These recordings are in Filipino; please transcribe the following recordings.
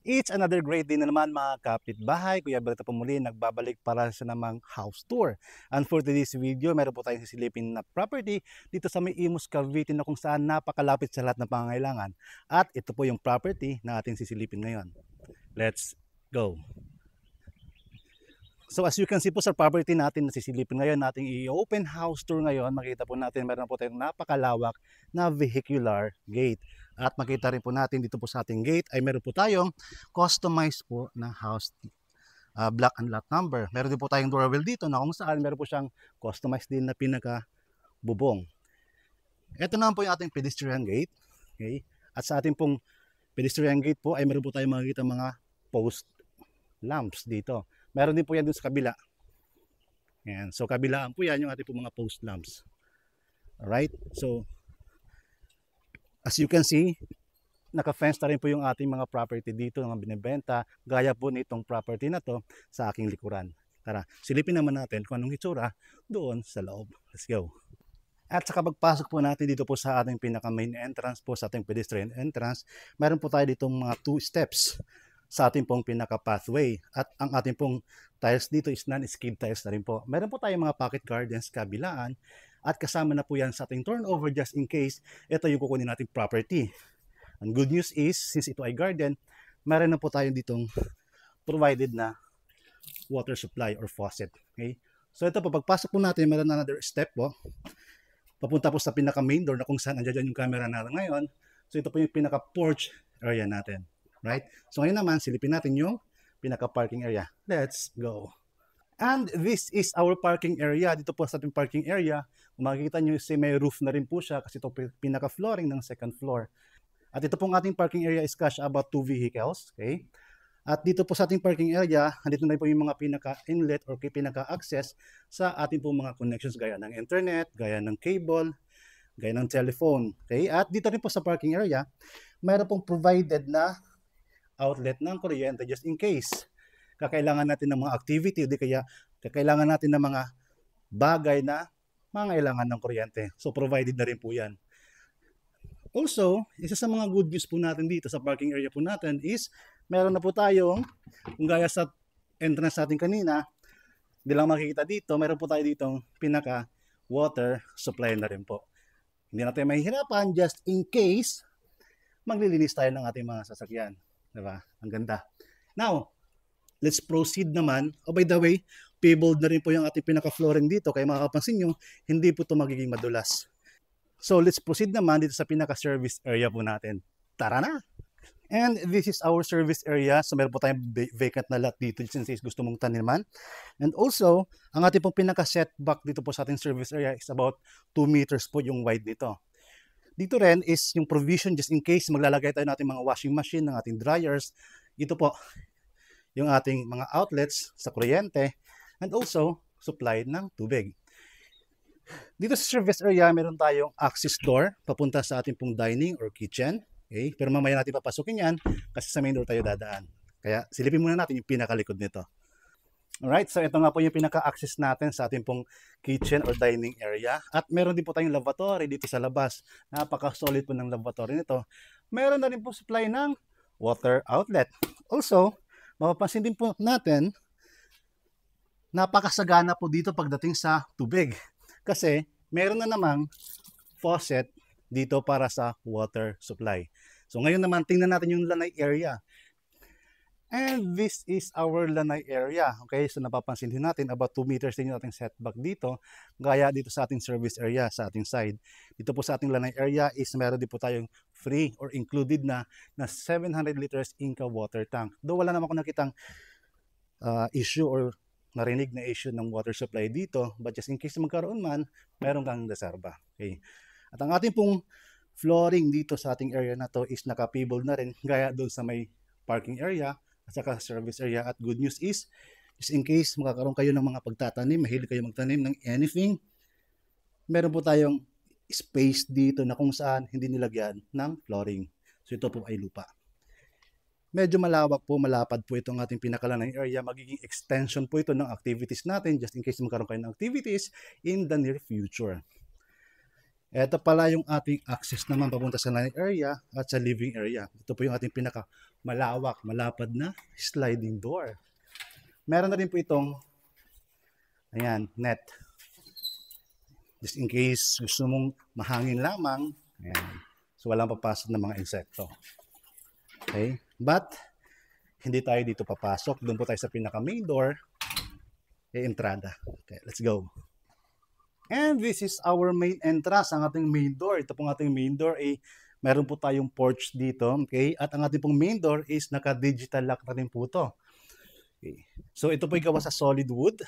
It's another great day na naman mga kapitbahay. Kuya Berto po muli nagbabalik para sa namang house tour. And for today's video, meron po tayong sisilipin na property dito sa may Imus, Cavite na kung saan napakalapit sa lahat ng pangangailangan. At ito po yung property na ating sisilipin ngayon. Let's go! So as you can see po sa property natin na sisilipin ngayon, nating i-open house tour ngayon, makita po natin meron po tayong napakalawak na vehicular gate. At makita rin po natin dito po sa ating gate ay meron po tayong customized po na house block and lot number. Meron din po tayong doorbell dito na kung saan meron po siyang customized din na pinaka bubong. Ito naman po yung ating pedestrian gate. Okay? At sa ating pong pedestrian gate po ay meron po tayong makikita mga post lamps dito. Meron din po yan dun sa kabila. Ayan. So kabilaan po yan yung ating po mga post lamps. Alright. So as you can see, naka-fence na rin po yung ating mga property dito na binibenta. Gaya po nitong property na to sa aking likuran. Tara, silipin naman natin kung anong itsura doon sa loob. Let's go. At sa pagpasok po natin dito po sa ating pinaka main entrance po, sa ating pedestrian entrance, meron po tayo ditong mga 2 steps sa ating pong pinaka pathway. At ang ating pong tiles dito is non-skid tiles na rin po. Meron po tayong mga pocket gardens kabilaan at kasama na po yan sa ating turnover just in case ito yung kukunin nating property. Ang good news is, since ito ay garden, meron na po tayo ditong provided na water supply or faucet. Okay? So ito po, pagpasok po natin, meron na another step po. Papunta po sa pinaka main door na kung saan andyan yung camera natin ngayon. So ito po yung pinaka porch area natin. Right? So ngayon naman, silipin natin yung pinaka parking area. Let's go. And this is our parking area. Dito po sa ating parking area, kung makikita nyo, may roof na rin po siya kasi ito pinaka flooring ng second floor. At ito pong ating parking area is cash about 2 vehicles. Okay? At dito po sa ating parking area, andito na po yung mga pinaka-inlet or pinaka-access sa ating pong mga connections gaya ng internet, gaya ng cable, gaya ng telephone. Okay? At dito rin po sa parking area, mayroon pong provided na outlet ng kuryente just in case kakailangan natin ng mga activity o di kaya kakailangan natin ng mga bagay na mangailangan ng kuryente. So provided na rin po yan. Also, isa sa mga good news po natin dito sa parking area po natin is meron na po tayong, kung gaya sa entrance natin kanina, di lang makikita dito, meron po tayo ditong pinaka water supply na rin po. Hindi natin mahihirapan just in case maglilinis tayo ng ating mga sasakyan. Diba? Ang ganda. Now, let's proceed naman. Oh, by the way, paved na rin po yung ating pinaka-flooring dito. Kaya makakapansin nyo, hindi po ito magiging madulas. So, let's proceed naman dito sa pinaka-service area po natin. Tara na! And this is our service area. So, meron po tayong vacant na lot dito since gusto mong taniman. And also, ang ating pong pinaka-setback dito po sa ating service area is about 2 meters po yung wide nito. Dito rin is yung provision just in case maglalagay tayo natin mga washing machine, ng ating dryers. Ito po yung ating mga outlets sa kuryente and also supply ng tubig. Dito sa service area, meron tayong access door papunta sa ating pong dining or kitchen. Okay? Pero mamaya natin papasukin yan kasi sa main door tayo dadaan. Kaya silipin muna natin yung pinakalikod nito. Alright, so ito nga po yung pinaka-access natin sa ating pong kitchen or dining area. At meron din po tayong lavatory dito sa labas. Napaka-solid po ng lavatory nito. Meron na rin po supply ng water outlet. Also, mapapansin din po natin, napakasagana po dito pagdating sa tubig. Kasi meron na namang faucet dito para sa water supply. So ngayon naman, tingnan natin yung lanay area. And this is our lanay area. Okay, so napapansin din natin about 2 meters din yung ating setback dito. Gaya dito sa ating service area, sa ating side. Dito po sa ating lanay area is meron din po tayong free or included na 700 liters Inca water tank. Though wala naman ako nakitang issue or narinig na issue ng water supply dito. But just in case magkaroon man, meron kang reserva. Okay. At ang ating pong flooring dito sa ating area na to is naka-paved na rin. Gaya doon sa may parking area at saka service area. At good news is, just in case makakaroon kayo ng mga pagtatanim, mahilig kayo magtanim ng anything, meron po tayong space dito na kung saan hindi nilagyan ng flooring. So ito po ay lupa. Medyo malawak po, malapad po itong ating pinakalanay area. Magiging extension po ito ng activities natin just in case magkaroon kayo ng activities in the near future. Ito pala yung ating access naman papunta sa dining area at sa living area. Ito po yung ating pinaka malawak, malapad na sliding door. Meron na rin po itong, ayan, net. Just in case gusto mong mahangin lamang, ayan. So walang papasok na mga insekto. Okay? But, hindi tayo dito papasok. Doon po tayo sa pinaka main door, entrada. Okay, let's go. And this is our main entrance, ang ating main door. Ito pong ating main door ay meron po tayong porch dito, okay? At ang ating pong main door is naka-digital lock na rin po ito. Okay. So ito po ay gawa sa solid wood.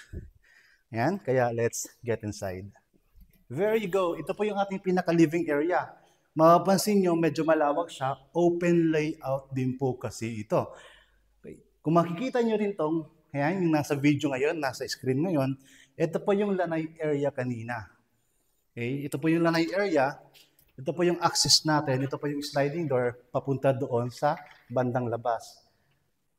Ayan, kaya let's get inside. There you go. Ito po yung ating pinaka-living area. Mapapansin nyo, medyo malawak siya. Open layout din po kasi ito. Okay. Kung makikita nyo rin tong, ayan, yung nasa video ngayon, nasa screen ngayon, ito po yung lanay area kanina. Okay? Ito po yung lanay area. Ito po yung access natin. Ito po yung sliding door papunta doon sa bandang labas.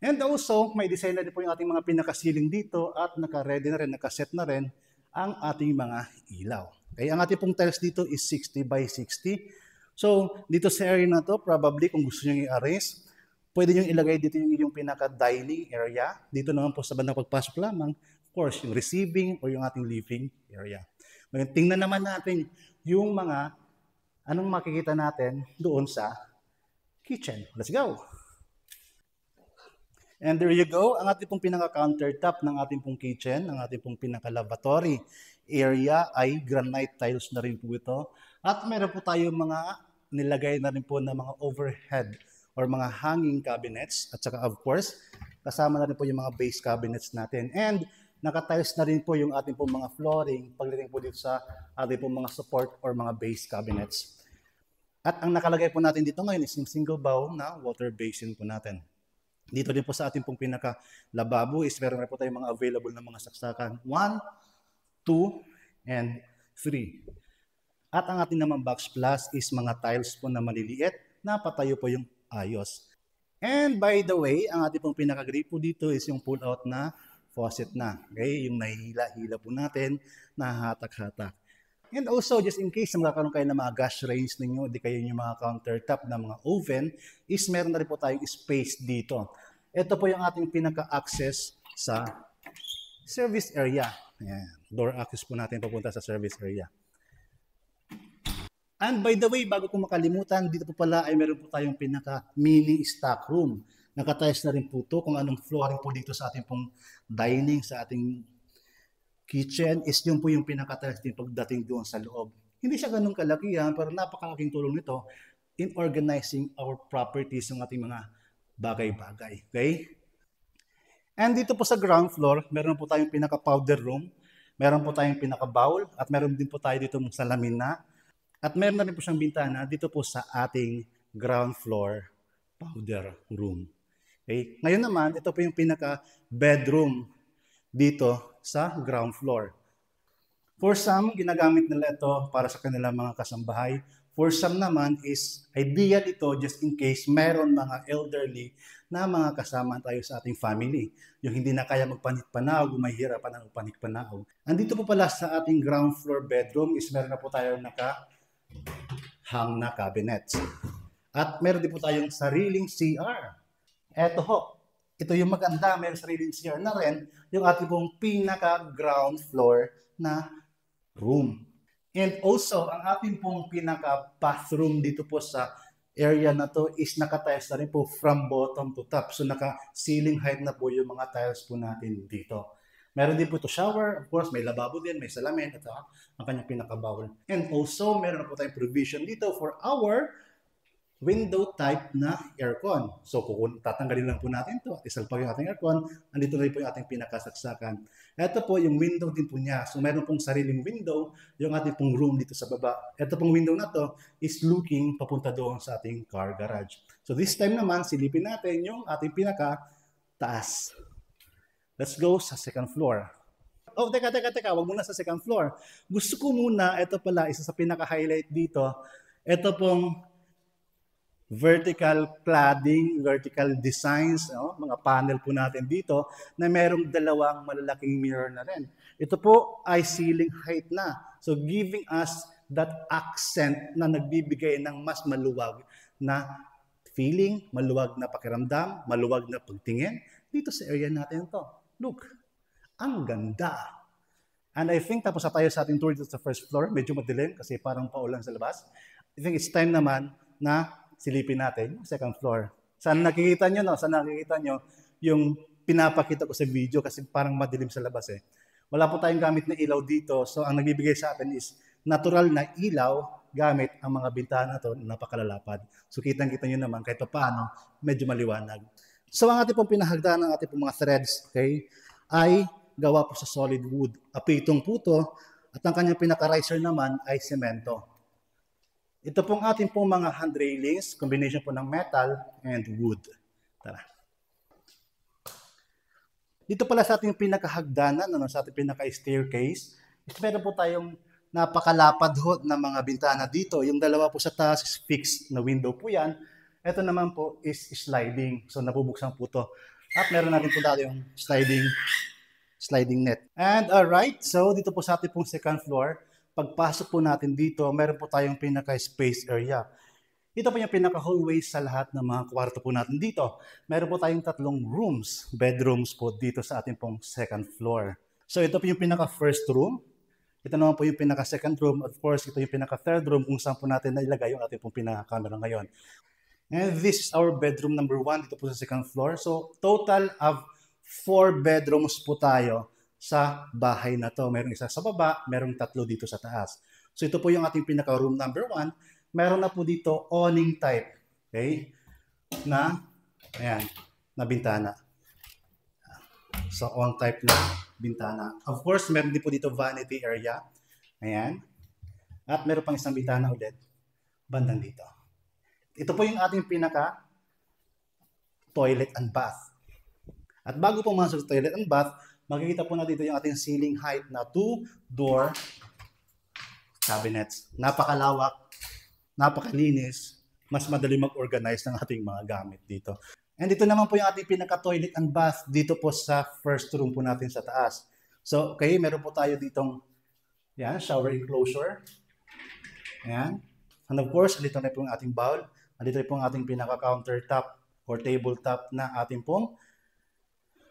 And also, may design na din po yung ating mga pinaka-ceiling dito at naka-ready na rin, naka-set na rin ang ating mga ilaw. Okay? Ang ating pong tiles dito is 60 by 60. So, dito sa area na to, probably kung gusto nyo i-arrange, pwede nyo ilagay dito yung inyong pinaka-dining area. Dito naman po sa bandang pagpasok lamang, of course, yung receiving o yung ating living area. Ngayon, tingnan naman natin yung mga anong makikita natin doon sa kitchen. Let's go! And there you go, ang ating pong pinaka-countertop ng ating pong kitchen, ang ating pong pinaka-lavatory area ay granite tiles na rin po ito. At meron po tayo mga nilagay na rin po na mga overhead or mga hanging cabinets. At saka of course, kasama na rin po yung mga base cabinets natin. And naka-tiles na rin po yung ating pong mga flooring pagdating po dito sa ating pong mga support or mga base cabinets. At ang nakalagay po natin dito ngayon is yung single bowl na water basin po natin. Dito din po sa ating pong pinaka-lababo is meron na po tayong mga available na mga saksakan. 1, 2, and 3. At ang ating naman box plus is mga tiles po na maliliit na patayo po yung ayos. And by the way, ang ating pong pinaka-great po dito is yung pull-out na faucet na. Okay? Yung nahihila-hila po natin, nahahatak-hatak. And also, just in case magkakaroon kayo ng mga gas range ninyo, di kayo yung mga countertop na mga oven, is meron na rin po tayong space dito. Ito po yung ating pinaka-access sa service area. Ayan. Door access po natin papunta sa service area. And by the way, bago ko makalimutan, dito po pala ay meron po tayong pinaka-mini stock room. Nakatiles na rin po ito kung anong flooring po dito sa ating pong dining, sa ating kitchen is yung po yung pinaka-tiles din pagdating doon sa loob. Hindi siya ganun kalakihan, pero napakalaking tulong nito in organizing our properties ng ating mga bagay-bagay. Okay? And dito po sa ground floor, meron po tayong pinaka-powder room, meron po tayong pinaka-bowl, at meron din po tayo dito sa lamina. At meron na rin po siyang bintana dito po sa ating ground floor powder room. Okay? Ngayon naman, ito po yung pinaka-bedroom dito sa ground floor. For some, ginagamit nila ito para sa kanilang mga kasambahay. For some naman is ideal ito just in case meron mga elderly na mga kasama tayo sa ating family. Yung hindi na kaya magpanik-panaw, mahihirapan ng panik-panaw. Andito po pala sa ating ground floor bedroom is meron na po tayo naka-hang na cabinets. At meron din po tayong sariling CR. Eto ho, ito yung maganda, meron sariling CR na rin, yung ating pong pinaka-ground floor na room. And also, ang ating pong pinaka-bathroom dito po sa area na to is naka-tiles na rin po from bottom to top. So naka-ceiling height na po yung mga tiles po natin dito. Meron din po ito shower, of course, may lababo din, may salamin, at ang kanyang pinaka-bowl. And also, meron na po tayong provision dito for our window type na aircon. So, tatanggalin lang po natin ito at isalpag yung ating aircon. Andito na rin po yung ating pinakasaksakan. Ito po yung window din po niya. So, meron pong sariling window yung ating pong room dito sa baba. Ito pong window na to is looking papunta doon sa ating car garage. So, this time naman, silipin natin yung ating pinaka-taas. Let's go sa second floor. Oh, teka. Wag muna sa second floor. Gusto ko muna, ito pala, isa sa pinaka-highlight dito. Ito pong vertical cladding, vertical designs, mga panel po natin dito na merong dalawang malalaking mirror na rin. Ito po ay ceiling height na. So giving us that accent na nagbibigay ng mas maluwag na feeling, maluwag na pakiramdam, maluwag na pagtingin dito sa area natin to. Look, ang ganda. And I think tapos na tayo sa ating tour dito sa first floor. Medyo madilim kasi parang paulan sa labas. I think it's time naman na silipin natin yung second floor. Saan nakikita nyo, no? Saan nakikita nyo yung pinapakita ko sa video kasi parang madilim sa labas eh. Wala po tayong gamit na ilaw dito. So ang nagbibigay sa atin is natural na ilaw gamit ang mga bintana to na napakalalapad. So kitang-kita nyo naman kahit paano medyo maliwanag. So ang ating pong pinahagdan ng ating pong mga threads, okay, ay gawa po sa solid wood. Apitong puto at ang kanyang pinaka-riser naman ay semento. Ito pong ating pong mga hand railings, combination po ng metal and wood. Tara. Dito pala sa ating pinakahagdanan, sa ating pinaka-staircase, meron po tayong napakalapad ho na mga bintana dito. Yung dalawa po sa taas is fixed na window po yan. Ito naman po is sliding. So nabubuksan po to. At meron natin po dati yung sliding net. And alright, so dito po sa ating pong second floor, pagpasok po natin dito, meron po tayong pinaka-space area. Ito po yung pinaka-hallway sa lahat ng mga kwarto po natin dito. Meron po tayong 3 rooms, bedrooms po dito sa ating pong second floor. So ito po yung pinaka-first room. Ito naman po yung pinaka-second room. Of course, ito yung pinaka-third room kung saan po natin nailagay yung ating pong pinaka-camera ngayon. And this is our bedroom number 1 dito po sa second floor. So total of 4 bedrooms po tayo sa bahay na to. Merong isa sa baba, merong 3 dito sa taas. So ito po yung ating pinaka-room number 1. Meron na po dito awning type, okay? Na, ayan, na bintana. So on type na bintana. Of course, meron din po dito vanity area. Ayan. At meron pang isang bintana ulit bandang dito. Ito po yung ating pinaka toilet and bath. At bago po masuk sa toilet and bath, makikita po na dito yung ating ceiling height na 2-door cabinets. Napakalawak, napakalinis, mas madali mag-organize ng ating mga gamit dito. And ito naman po yung ating pinaka-toilet and bath dito po sa first room po natin sa taas. So, okay, meron po tayo ditong yan, shower enclosure. Ayan. And of course, dito na po yung ating bowl. Dito na po yung ating pinaka-countertop or tabletop na ating pong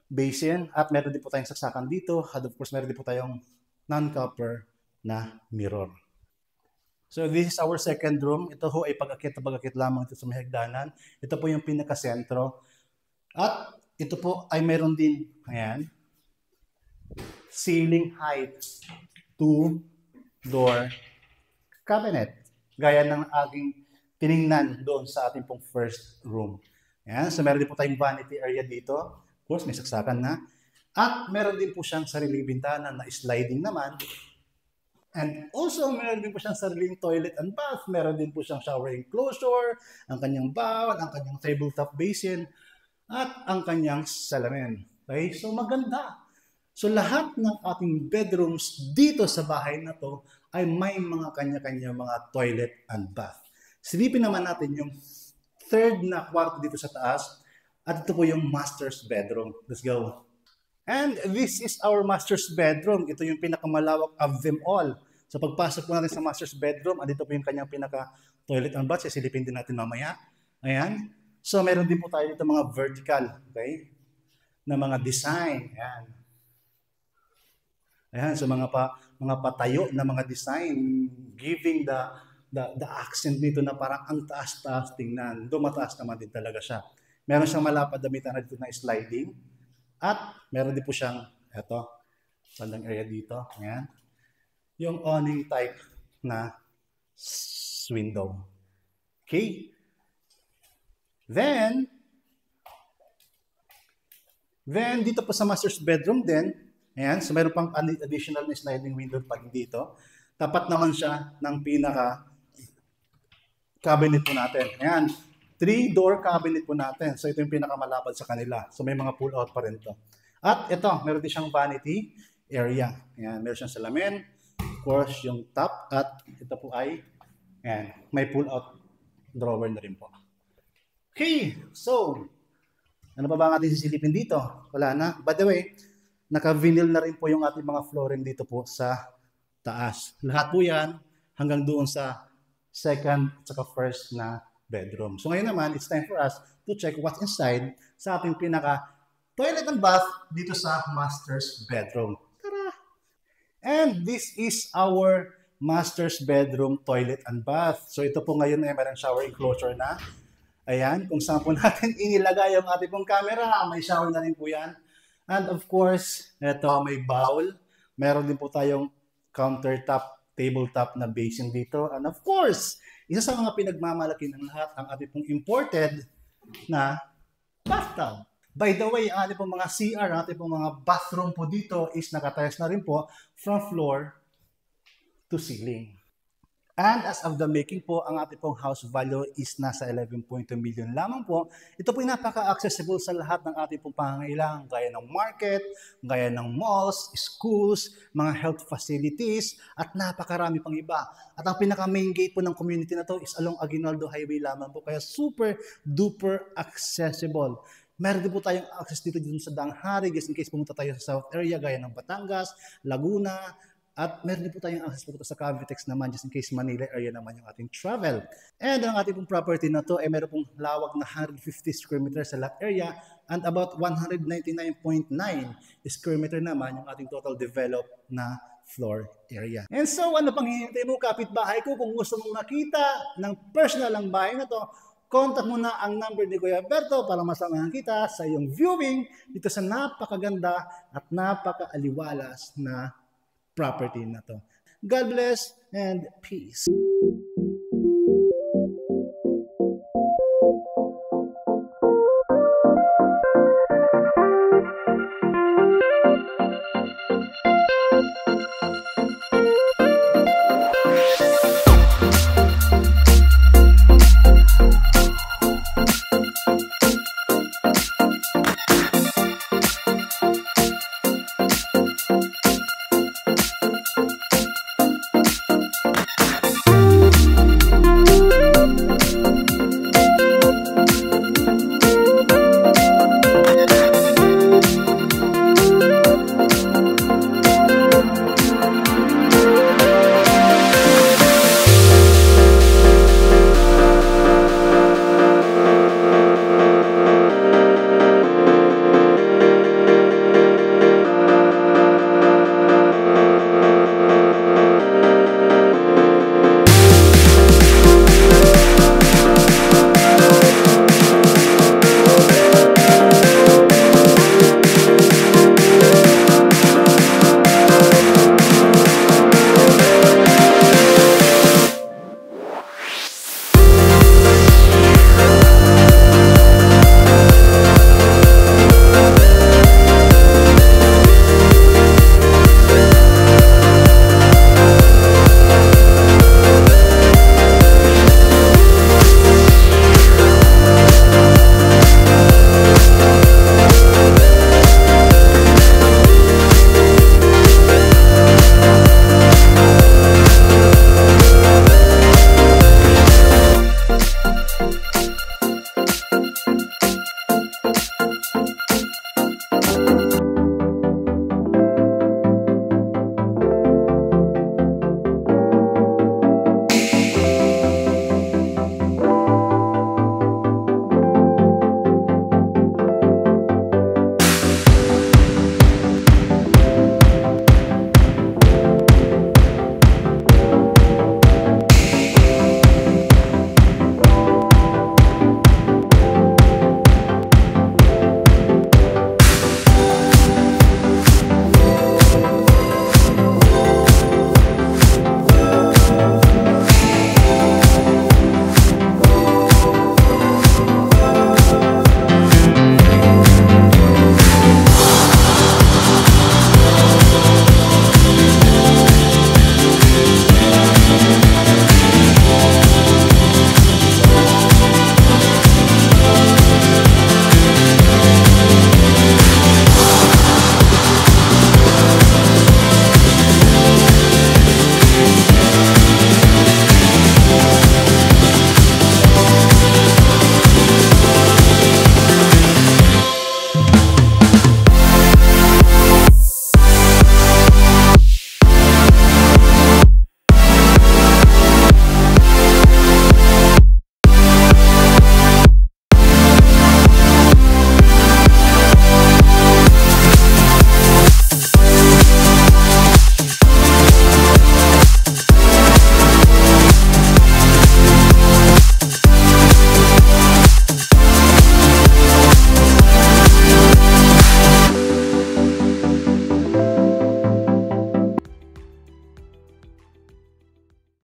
basin. At meron din po tayong saksakan dito. At of course, meron din po tayong non-copper na mirror. So this is our second room. Ito ho ay pag-akit lamang ito sa may hagdanan. Ito po yung pinaka-sentro. At ito po ay meron din, ayan, ceiling height 2-door cabinet. Gaya ng aking tiningnan doon sa ating pong first room. Ayan, so meron din po tayong vanity area dito. Of course, may saksakan na. At meron din po siyang sariling bintana na sliding naman. And also, meron din po siyang sariling toilet and bath. Meron din po siyang shower enclosure, ang kanyang bowl, ang kanyang tabletop basin, at ang kanyang salamin. Okay? So, maganda. So, lahat ng ating bedrooms dito sa bahay na to ay may mga kanya-kanya mga toilet and bath. Silipin naman natin yung third na kwarto dito sa taas. At ito po yung master's bedroom. Let's go. And this is our master's bedroom. Ito yung pinakamalawak of them all. So pagpasok po natin sa master's bedroom, andito po yung kanyang pinaka-toilet and bath. Sisilipin din natin mamaya. Ayan. So meron din po tayo dito mga vertical, okay, na mga design. Ayan. Ayan, so mga patayo na mga design giving the accent dito na parang ang taas-taas tingnan. Doon mataas naman din talaga siya. Meron siyang malapad na bintana dito na sliding. At meron din po siyang, eto, bandang area dito. Ayan. Yung awning type na window. Okay. Then, dito po sa master's bedroom din, ayan, so meron pang additional na sliding window pag dito. Tapat naman siya ng pinaka cabinet po natin. Ayan. 3-door cabinet po natin. So ito yung pinakamalapad sa kanila. So may mga pull-out pa rin to. At ito, meron din siyang vanity area. Ayan, meron siyang salamin. Of course, yung top. At ito po ay, ayan, may pull-out drawer na rin po. Okay, so, ano pa ba ang ating sisilipin dito? Wala na. By the way, naka-vinyl na rin po yung ating mga flooring dito po sa taas. Lahat po yan hanggang doon sa second at first na bedroom. So ngayon naman, it's time for us to check what's inside sa ating pinaka toilet and bath dito sa master's bedroom. Tara! And this is our master's bedroom, toilet and bath. So ito po ngayon ay mayroong shower enclosure na. Ayan, kung saan po natin inilagay ang ating pong camera, may shower na rin po yan. And of course, ito may bowl. Meron din po tayong countertop, tabletop na basin dito. And of course, isa sa mga pinagmamalaki ng lahat, ang ating pong imported na bathtub. By the way, ang ating pong mga CR, ang ating pong mga bathroom po dito is nakatiles na rin po from floor to ceiling. And as of the making po, ang ating pong house value is nasa 11.2 million lamang po. Ito po ay napaka-accessible sa lahat ng ating pong pangangailangan, gaya ng market, gaya ng malls, schools, mga health facilities, at napakarami pang iba. At ang pinaka-main gate po ng community na to is along Aguinaldo Highway lamang po, kaya super duper accessible. Meron din po tayong access dito sa Danghari, just in case pumunta tayo sa South area, gaya ng Batangas, Laguna, at meron din po tayong access po sa Cavitex naman, just in case Manila area naman yung ating travel. And ang ating pong property na to ay meron pong lawak na 150 square meters sa lot area and about 199.9 square meter naman yung ating total developed na floor area. And so, ano pang hinihintay mo, kapitbahay ko, kung gusto mong makita ng personal ang bahay na to, contact mo na ang number ni Kuya Berto para masamahan kita sa iyong viewing dito sa napakaganda at napakaaliwalas na property na to. God bless and peace.